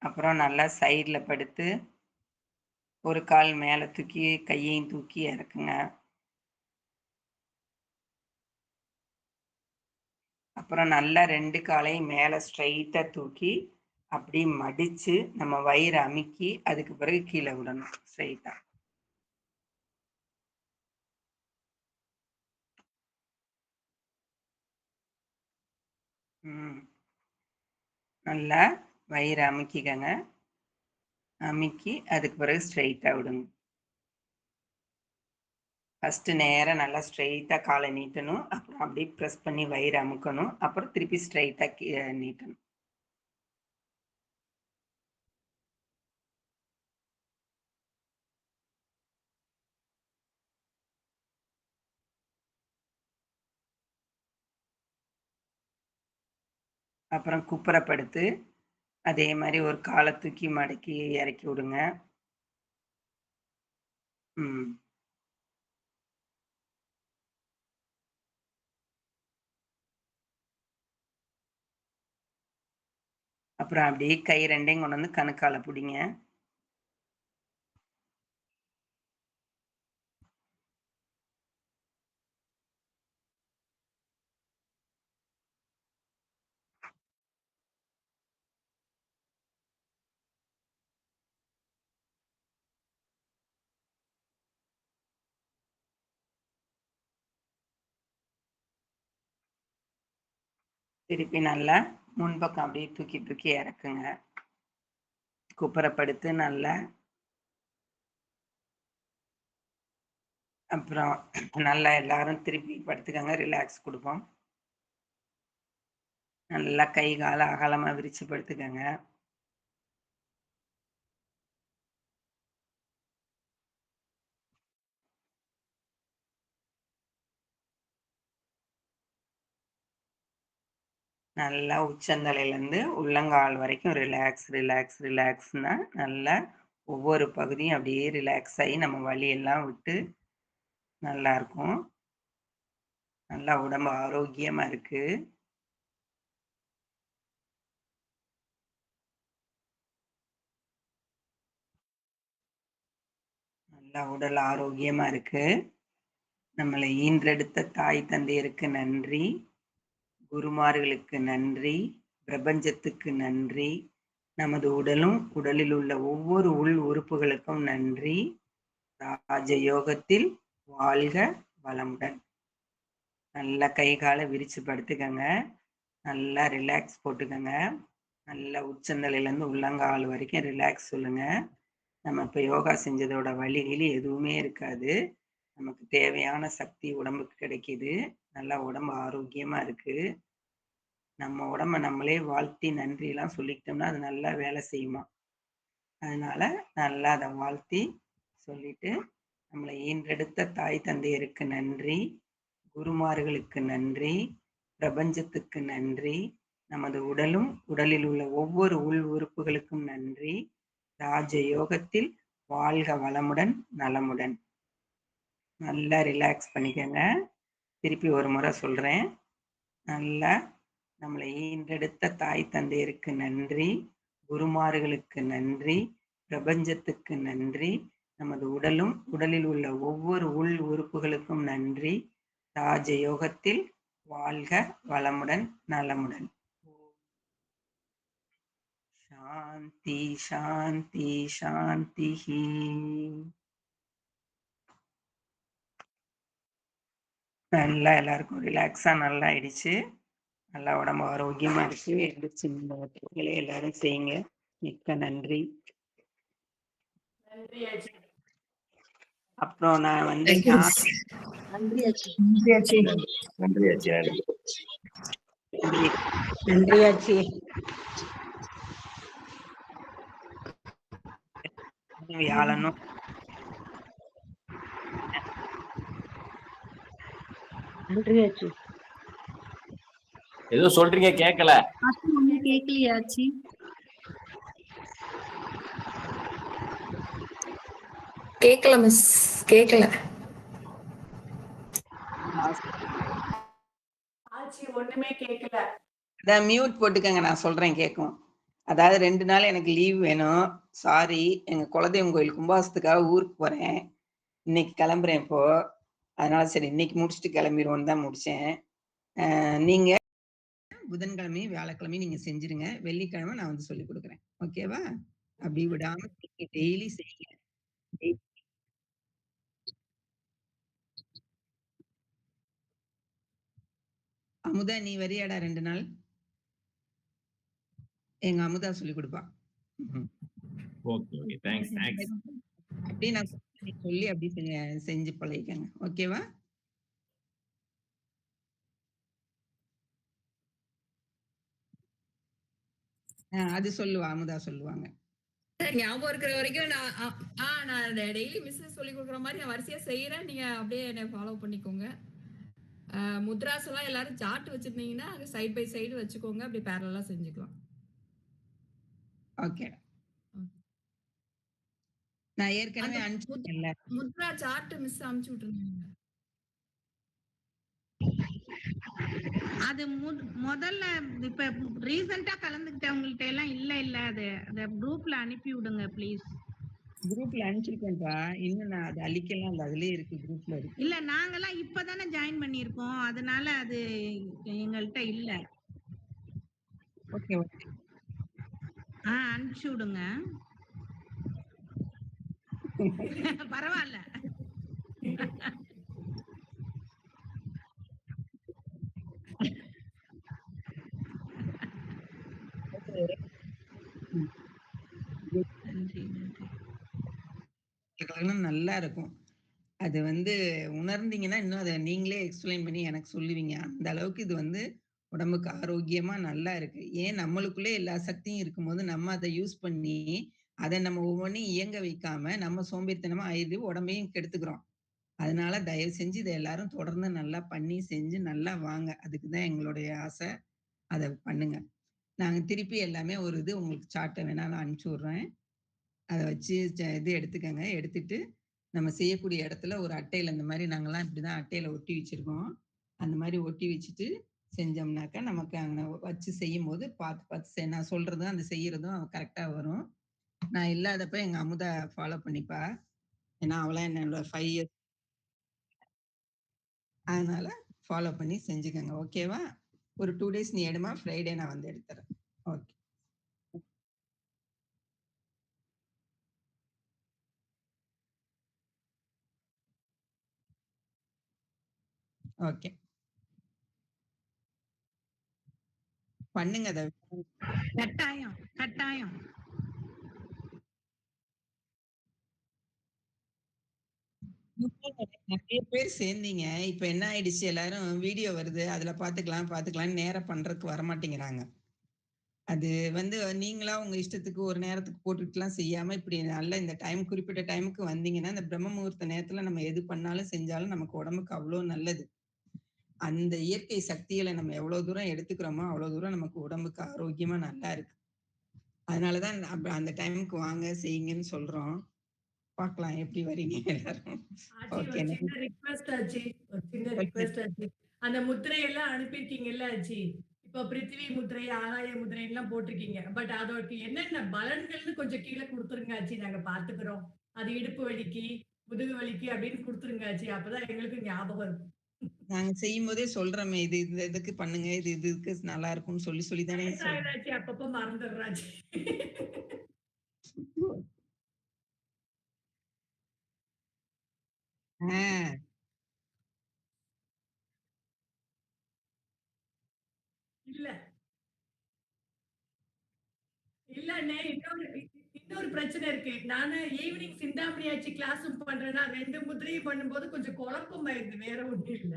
அப்புறம் நல்லா சைடுல படுத்து, ஒரு கால் மேல தூக்கி கையையும் தூக்கி இறக்குங்க. அப்புறம் நல்லா 2 காலையும் மேல ஸ்ட்ரெயிட்டா தூக்கி, அப்படியே மடிச்சு, நம்ம வயிற அமுக்கி, அதுக்கு பிறகு கீழ விடணும் ஸ்ட்ரெயிட்டா. ம். நல்லா வயிற அமுக்கிக்கங்க. அமுக்கி, அதுக்கு பிறகு ஸ்ட்ரெயிட்டா விடுங்க. ஃபர்ஸ்ட்டு நேரா நல்லா ஸ்ட்ரெயிட்டா கால நீட்டணும். அப்புறம் அப்படியே பிரஸ் பண்ணி வயிற அமுக்கணும். அப்புறம் திருப்பி ஸ்ட்ரெயிட்டா நீட்டணும். அப்புறம் குப்புற படுத்து, அதே மாரி ஒரு கால தூக்கி மடக்கி இறக்கி விடுங்க. ம். அப்புறம் அப்படியே கை 2யும் கொண்டு கணுக்கால புடிங்க. திருப்பி நல்லா முன்பக்கம் அப்படியே தூக்கி தூக்கி இறக்குங்க. குப்புறப்படுத்து நல்லா. அப்புறம் நல்லா எல்லாரும் திருப்பி படுத்துக்கங்க. ரிலாக்ஸ் கொடுப்போம். நல்லா கை கால அகலமா விரிச்சு படுத்துக்கங்க. நல்லா உச்சந்தலையிலேருந்து உள்ளங்கால் வரைக்கும் ரிலாக்ஸ் ரிலாக்ஸ் ரிலாக்ஸ்னா நல்லா ஒவ்வொரு பகுதியும் அப்படியே ரிலாக்ஸ் ஆகி நம்ம வலியெல்லாம் விட்டு நல்லா இருக்கும். நல்லா உடம்பு ஆரோக்கியமா இருக்கு. நல்லா உடல் ஆரோக்கியமா இருக்கு. நம்மளை ஈன்றெடுத்த தாய் தந்தையருக்கு நன்றி, குருமார்களுக்கு நன்றி, பிரபஞ்சத்துக்கு நன்றி, நமது உடலும் உடலில் உள்ள ஒவ்வொரு உள் உறுப்புகளுக்கும் நன்றி. ராஜயோகத்தில் வாழ்க வளமுடன். நல்லா கை காலை விரிச்சு படுத்துக்கங்க. நல்லா ரிலாக்ஸ் போட்டுக்கங்க. நல்லா உச்சந்தலையிலேருந்து உள்ளங்கால் வரைக்கும் ரிலாக்ஸ் சொல்லுங்க. நம்ம இப்போ யோகா செஞ்சதோட வலி கிளி எதுவுமே இருக்காது. நமக்கு தேவையான சக்தி உடம்புக்கு கிடைக்குது. நல்லா உடம்பு ஆரோக்கியமா இருக்கு. நம்ம உடம்ப நம்மளே வாழ்த்தி நன்றி எல்லாம் சொல்லிக்கிட்டோம்னா அது நல்லா வேலை செய்யுமா. அதனால நல்லா அதை வாழ்த்தி சொல்லிட்டு நம்மளை ஈன்றெடுத்த தாய் தந்தையருக்கு நன்றி, குருமார்களுக்கு நன்றி, பிரபஞ்சத்துக்கு நன்றி, நமது உடலும் உடலில் உள்ள ஒவ்வொரு உள் உறுப்புகளுக்கும் நன்றி. ராஜயோகத்தில் வாழ்க வளமுடன் நலமுடன். நல்லா ரிலாக்ஸ் பண்ணிக்கங்க. திருப்பி ஒரு முறை சொல்றேன். நல்லா நம்மளை ஈன்றெடுத்த தாய் தந்தையருக்கு நன்றி, குருமார்களுக்கு நன்றி, பிரபஞ்சத்துக்கு நன்றி, நமது உடலும் உடலில் உள்ள ஒவ்வொரு உள் உறுப்புகளுக்கும் நன்றி. ராஜயோகத்தில் வாழ்க வளமுடன் நலமுடன். சாந்தி சாந்தி சாந்தி. நல்லா எல்லாருக்கும் ரிலாக்ஸா நல்லா ஆயிடுச்சு. நல்லா உடம்பு ஆரோக்கியமா இருக்கு. எந்திரிச்சு நீங்களே எல்லாரும் செய்யுங்க. மிக்க நன்றி. அப்புறம் நான் வந்து நன்றி ஆச்சி. நன்றியாச்சி. வியாழனும் நன்றி ஆச்சி. ஏதோ சொல்றீங்க கேட்கல. கேட்கலையாச்சி. கேட்கல மிஸ், கேட்கல. ஆச்சி ஒண்ணுமே கேட்கல. அதான் மியூட் போட்டுக்கங்க, நான் சொல்றேன் கேட்கும். அதாவது 2 நாள் எனக்கு லீவ் வேணும். சாரி, எங்க குலதெய்வம் கோயில் கும்பாசத்துக்காக ஊருக்கு போறேன். இன்னைக்கு கிளம்புறேன் இப்போ. அதனால சரி இன்னைக்கு முடிச்சுட்டு கிளம்பிடுவோன்னு தான் முடிச்சேன். நீங்க புதன்கிழமையும் வியாழக்கிழமையும் நீங்க செஞ்சிருங்க. வெள்ளிக்கிழமை நான் வந்து சொல்லி கொடுக்குறேன். ஓகேவா? அப்படி விடாம டெய்லி செய்யுங்க. அமுதா நீ வரியாடா 2 நாள்? எங்க அமுதா சொல்லி கொடுப்பா. Okay okay, thanks thanks. அப்படியே நான் சொல்லி அப்படி செஞ்சு பழகிக்கங்க. ஓகேவா? அது சொல்லுவா, அமுதா சொல்லுவாங்க. ஞாபகம் இருக்கிற வரைக்கும் நான் டெய்லி மிஸ் சொல்லி கொடுக்குற மாதிரி நான் வரிசையா செய்யறேன். நீங்க அப்படியே என்னை ஃபாலோ பண்ணிக்கோங்க. முத்ராஸ் எல்லாம் எல்லாரும் சார்ட் வச்சிருந்தீங்கன்னா சைட் பை சைடு வச்சுக்கோங்க. அப்படி பேரலா செஞ்சுக்கலாம். ஓகே. நான் ஏற்கனவே அனுப்பிச்சிட்டேன்ல. முத்ரா சார்ட் மிஸ் அனுப்பிச்சு விட்டுருந்தீங்க. அது முதல்ல இப்ப ரீசெண்டா கலந்துக்கிட்டவங்கள்ட்ட எல்லாம் இல்ல அது குரூப்ல அனுப்பி விடுங்க ப்ளீஸ். குரூப்ல அனுப்பிச்சிருக்கேன்ப்பா. இன்னும் நான் அது அழிக்கலாம் இல்ல, அதுலயே இருக்கு, குரூப்ல இருக்கு. இல்ல நாங்கெல்லாம் இப்பதானே ஜாயின் பண்ணிருக்கோம், அதனால அது எங்கள்கிட்ட இல்ல. Okay okay. அனுப்பிச்சு விடுங்க. பரவாயில்ல. ம். நன்றி நன்றி. நல்லா இருக்கும். அது உணர்ந்தீங்கன்னா, இன்னும் அத நீங்களே எக்ஸ்பிளைன் பண்ணி எனக்கு சொல்லுவீங்க. அந்த அளவுக்கு இது உடம்புக்கு ஆரோக்கியமா நல்லா இருக்கு. ஏன் நம்மளுக்குள்ளே எல்லா சக்தியும் இருக்கும்போது, நம்ம அத யூஸ் பண்ணி, அத நம்ம ஒவ்வொன்னையும் இயங்க வைக்காம, நம்ம சோம்பேறித்தனமா ஆயிட்டு உடம்பையும் கெடுத்துக்கிறோம். அதனால தயவு செஞ்சு இத எல்லாரும் தொடர்ந்து நல்லா பண்ணி, செஞ்சு நல்லா வாங்க. அதுக்கு தான் எங்களுடைய ஆசை. அத பண்ணுங்க. நாங்க திருப்பி எல்லாமே ஒரு இது உங்களுக்கு சார்ட்ட வேணா நான் அனுப்பிச்சு விடுறேன். அத வச்சு இது எடுத்துக்கங்க. எடுத்துட்டு நம்ம செய்யக்கூடிய இடத்துல ஒரு அட்டையில இந்த மாரி நாங்கலாம் இப்படிதான் அட்டையில ஒட்டி வச்சிருக்கோம். அந்த மாரி ஒட்டி வச்சுட்டு செஞ்சோம்னாக்கா, நமக்கு அங்க வச்சு செய்யும்போது பார்த்து, பார்த்து நான் சொல்றதும், அந்த செய்யறதும் கரெக்ட்டா வரும். நான் இல்லாதப்ப எங்க அமுதா ஃபாலோ பண்ணிப்பா. ஏன்னா, அவளாம் என்னோட 5 இயர்ஸ் அதனால ஃபாலோ பண்ணி செஞ்சுக்கங்க. ஓகேவா? ஒரு 2 டேஸ் நீ எடுமா. ஃப்ரைடே நான் வந்து எடுத்துறேன். ஓகே. ஓகே. பண்ணுங்க அத. கட்டாயம் கட்டாயம். நெறைய பேர் சேர்ந்தீங்க. இப்ப என்ன ஆயிடுச்சு எல்லாரும் வீடியோ வருது. அதுல பார்த்துக்கலாம், பார்த்துக்கலாம்ன்னு நேரா பண்றதுக்கு வரமாட்டேங்கிறாங்க. அது நீங்களா உங்க இஷ்டத்துக்கு ஒரு நேரத்துக்கு போட்டுட்டுலாம் செய்யாம, இப்படி நல்ல இந்த டைம் குறிப்பிட்ட டைமுக்கு வந்தீங்கன்னா, இந்த பிரம்ம முகூர்த்த நேரத்துல நம்ம எது பண்ணாலும், செஞ்சாலும் நமக்கு உடம்புக்கு அவ்ளோ நல்லது. அந்த இயற்கை சக்திகள நம்ம எவ்வளோ தூரம் எடுத்துக்கிறோமோ, அவ்வளோ தூரம் நமக்கு உடம்புக்கு ஆரோக்கியமா நல்லா இருக்கு. அதனால தான் அந்த டைமுக்கு வாங்க, செய்யுங்கன்னு சொல்றோம். பார்க்கலாம் எப்படி வரீங்க எல்லாரும். ஆச்சி ஓகே. ஒரு சின்ன ரிக்வெஸ்ட் ஆச்சி. ஒரு சின்ன ரிக்வெஸ்ட் ஆச்சி. அந்த முத்திரையெல்லாம் அனுப்பியிருக்கீங்கல்ல ஆச்சி. இப்போ பிருத்திவி முத்திரை, ஆகாய முத்திரைலாம் போட்டிருக்கீங்க. பட் அதோட என்னென்ன பலன்கள்னு கொஞ்சம் கீழ குடுத்துருங்க ஆச்சி. நாங்க பார்த்துக்கிறோம். அது இடுப்பு வலிக்கு, முதுகு வலிக்கு அப்படின்னு குடுத்துருங்க ஆச்சி. அப்பதான் எங்களுக்கு ஞாபகம் இருக்கும். நாங்க செய்யும்போதே சொல்றோமே, இது இந்த இதுக்கு பண்ணுங்க, இது இதுக்கு நல்லா இருக்கும்னு சொல்லி சொல்லி தானே சொல்றோம். வயசாகுது ஆச்சி. அப்பப்ப மறந்துடுறோம் ஆச்சி. ஆ. இல்ல. இல்ல அண்ணே. இன்னொரு பிரச்சனை இருக்கு. நானு ஈவினிங் சிந்தாமணி ஆச்சி கிளாஸும் பண்றேன்னா 2 முத்திரையும் பண்ணும்போது கொஞ்சம் குழப்பமாயிருது. வேற ஒண்ணும் இல்ல.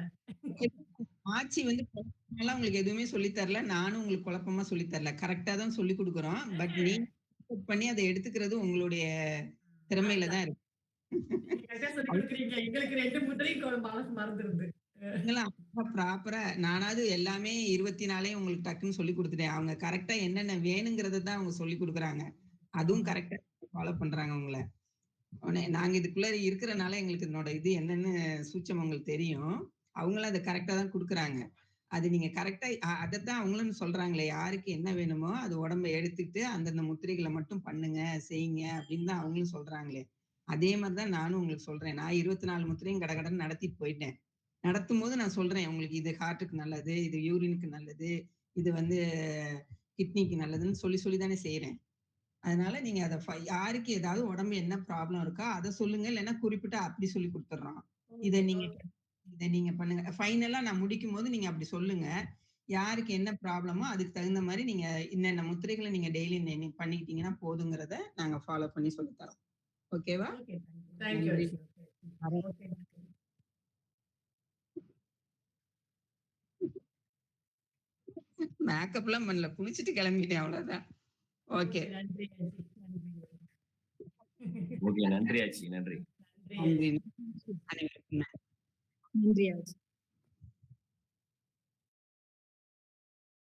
ஆச்சி குழப்பமாலாம் உங்களுக்கு எதுவுமே சொல்லி தரல. நானும் உங்களுக்கு குழப்பமா சொல்லி தரல. கரெக்ட்டா தான் சொல்லிக் குடுக்குறோம். பட் நீங்க அக்செப்ட் பண்ணி அத எடுத்துக்கிறது உங்களுடைய திறமையில அதான். தான் இருக்கு. நீங்க கரெக்ட்டா சொல்லிக் குடுக்குறீங்க. எங்களுக்கு 2 முத்திரையும் மனசு மறந்துருது. நீங்கலாம் ப்ராப்பரா நானாவது எல்லாமே 24யும் உங்களுக்கு டக்குன்னு சொல்லிக் குடுத்துட்டேன். அவங்க கரெக்ட்டா என்னென்ன வேணுங்கிறத தான் அவங்க சொல்லிக் குடுக்குறாங்க. அதுவும் ஆமா. கரெக்ட்டா ஃபாலோ பண்றாங்க உங்கள. நாங்க இதுக்குள்ள இருக்கிறனால எங்களுக்கு இதனோட இது என்னன்னு சூட்சமங்கள் தெரியும். அவங்களும் அத கரெக்ட்டா தான் குடுக்குறாங்க. அது நீங்க கரெக்ட்டா அதத்தான் அவங்களும் சொல்றாங்களே, யாருக்கு என்ன வேணுமோ அது உடம்ப எடுத்துட்டு அந்தந்த முத்திரைகள மட்டும் பண்ணுங்க, செய்யுங்க அப்படின்னு தான் அவங்களும் சொல்றாங்களே. அதே மாரி தான் நானும் உங்களுக்கு சொல்றேன். நான் 24 முத்திரையும் கடகடன்னு நடத்திட்டு போயிட்டேன். நடத்தும்போது நான் சொல்றேன், உங்களுக்கு இது ஹார்ட்டுக்கு நல்லது, இது யூரினுக்கு நல்லது, இது கிட்னிக்கு நல்லதுன்னு சொல்லி சொல்லி தானே செய்றேன். அதனால நீங்க அத யாருக்கு ஏதாவது உடம்பு என்ன ப்ராப்ளம் இருக்கோ, அத சொல்லுங்க. இல்லன்னா குறிப்பிட்டு அப்படி சொல்லிக் குடுத்துடுறோம். இத ஓகே, நீங்க ஓகே. இத நீங்க பண்ணுங்க. ஃபைனலா நான் முடிக்கும்போது நீங்க அப்படி சொல்லுங்க. யாருக்கு என்ன ப்ராப்ளமோ அதுக்கு தகுந்த மாரி நீங்க இன்னென்ன முத்திரைகள நீங்க டெய்லி பண்ணிக்கிட்டீங்கன்னா போதுங்கிறத நாங்க ஃபாலோ பண்ணி சொல்லி தரோம். ஓகேவா? ஓகே. தேங்க் யூ நன்றி. ஆச்சி. ஓகே. ஓகே. மேக்கப்லாம் பண்ணல. குளிச்சுட்டு கிளம்பிட்டேன் அவ்வளோதான். ஓகே. ஓகே. நன்றி ஆச்சி. நன்றி. ஓகே. நன்றி ஆச்சி. நன்றி. நன்றி நன்றி. ஆச்சி. அனைவருக்கும் நன்றி. நன்றி ஆச்சி.